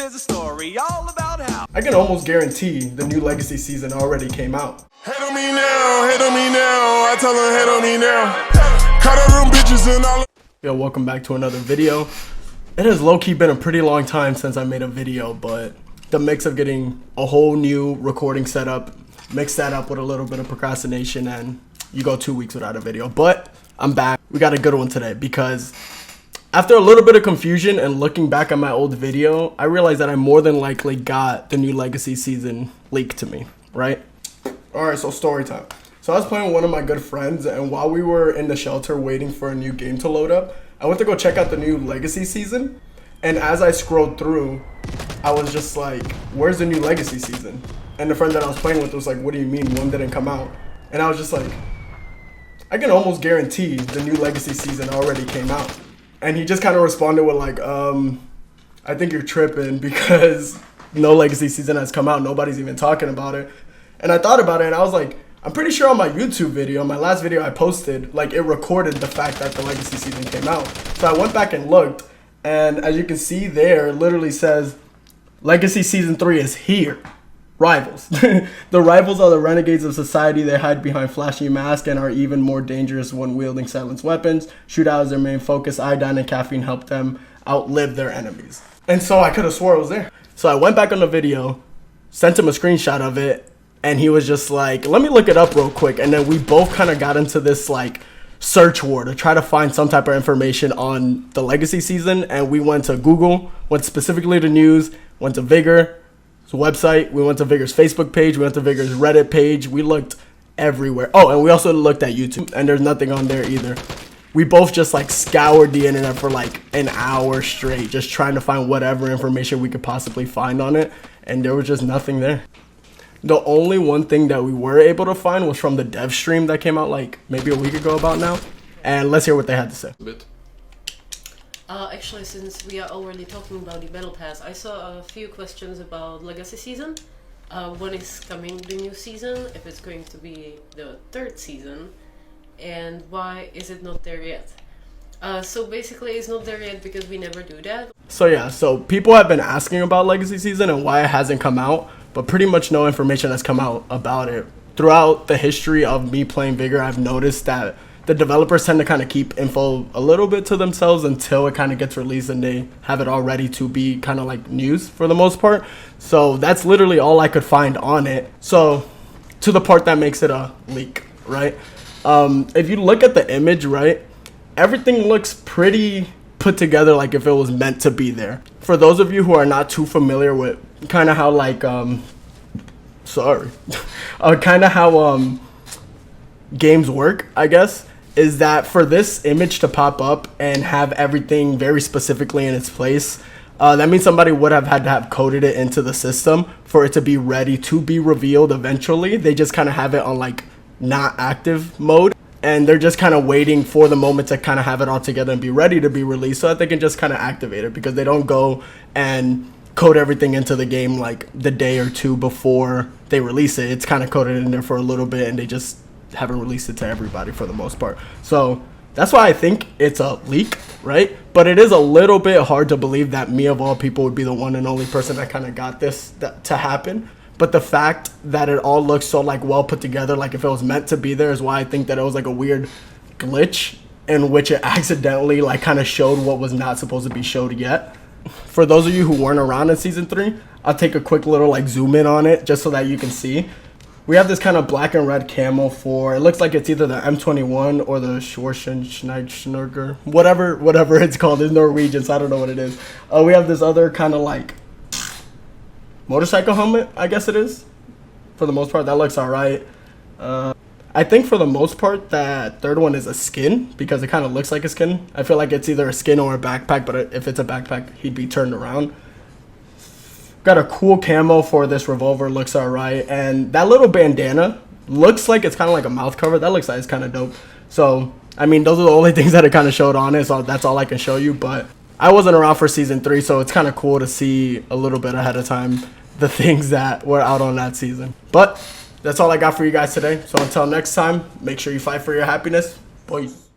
is a story all about how I can almost guarantee the new Legacy season already came out. Hate on me now, hate on me now. I tell them hate on me now. Cut out them bitches and all. Yo, welcome back to another video. It has low-key been a pretty long time since I made a video, but the mix of getting a whole new recording setup, mix that up with a little bit of procrastination, and you go 2 weeks without a video. But I'm back. We got a good one today because after a little bit of confusion and looking back at my old video, I realized that I more than likely got the new Legacy season leaked to me, right? Alright, so story time. So I was playing with one of my good friends, and while we were in the shelter waiting for a new game to load up, I went to go check out the new Legacy season. And as I scrolled through, I was just like, where's the new Legacy season? And the friend that I was playing with was like, what do you mean one didn't come out? And I was just like, I can almost guarantee the new Legacy season already came out. And he just kind of responded with like, I think you're tripping because no Legacy season has come out. Nobody's even talking about it. And I thought about it and I was like, I'm pretty sure on my YouTube video, my last video I posted, like it recorded the fact that the Legacy season came out. So I went back and looked, and as you can see there, it literally says, Legacy Season 3 is here. Rivals. The rivals are the renegades of society. They hide behind flashy masks and are even more dangerous when wielding silenced weapons. Shootout is their main focus. Iodine and caffeine help them outlive their enemies. And so I could have swore it was there. So I went back on the video, sent him a screenshot of it, and he was just like, let me look it up real quick. And then we both kind of got into this like search war to try to find some type of information on the Legacy season. And we went to Google, went specifically to news, went to Vigor website, we went to Vigor's Facebook page, we went to Vigor's Reddit page, we looked everywhere. Oh, and we also looked at YouTube, and there's nothing on there either. We both just like scoured the internet for like an hour straight, just trying to find whatever information we could possibly find on it, and there was just nothing there. The only one thing that we were able to find was from the dev stream that came out like maybe a week ago about now, and let's hear what they had to say. Actually, since we are already talking about the Battle Pass, I saw a few questions about Legacy Season. When is coming the new season, if it's going to be the third season, and why is it not there yet? So basically it's not there yet because we never do that. So yeah, so people have been asking about Legacy Season and why it hasn't come out, but pretty much no information has come out about it. Throughout the history of me playing Vigor, I've noticed that the developers tend to kind of keep info a little bit to themselves until it kind of gets released and they have it all ready to be kind of like news for the most part. So that's literally all I could find on it. So to the part that makes it a leak, right? If you look at the image, right, everything looks pretty put together like if it was meant to be there. For those of you who are not too familiar with kind of how like, kind of how games work, I guess, is that for this image to pop up and have everything very specifically in its place, that means somebody would have had to have coded it into the system for it to be ready to be revealed eventually. They just kind of have it on like not active mode, and they're just kind of waiting for the moment to kind of have it all together and be ready to be released so that they can just kind of activate it, because they don't go and code everything into the game like the day or two before they release it. It's kind of coded in there for a little bit and they just haven't released it to everybody for the most part. So that's why I think it's a leak, right? But it is a little bit hard to believe that me of all people would be the one and only person that kind of got this to happen. But the fact that it all looks so like well put together, like if it was meant to be there, is why I think that it was like a weird glitch in which it accidentally like kind of showed what was not supposed to be showed yet. For those of you who weren't around in Season 3, I'll take a quick little like zoom in on it just so that you can see. We have this kind of black and red camo for, it looks like it's either the M21 or the Schwarzenegger, whatever it's called. It's Norwegian, so I don't know what it is. We have this other kind of like motorcycle helmet, I guess it is. For the most part, that looks alright. I think for the most part, that third one is a skin because it kind of looks like a skin. I feel like it's either a skin or a backpack, but if it's a backpack, he'd be turned around. Got a cool camo for this revolver, looks alright, and that little bandana looks like it's kind of like a mouth cover. That looks like it's kind of dope. So, I mean, those are the only things that it kind of showed on it, so that's all I can show you. But I wasn't around for Season 3, so it's kind of cool to see a little bit ahead of time the things that were out on that season. But that's all I got for you guys today. So until next time, make sure you fight for your happiness. Boys.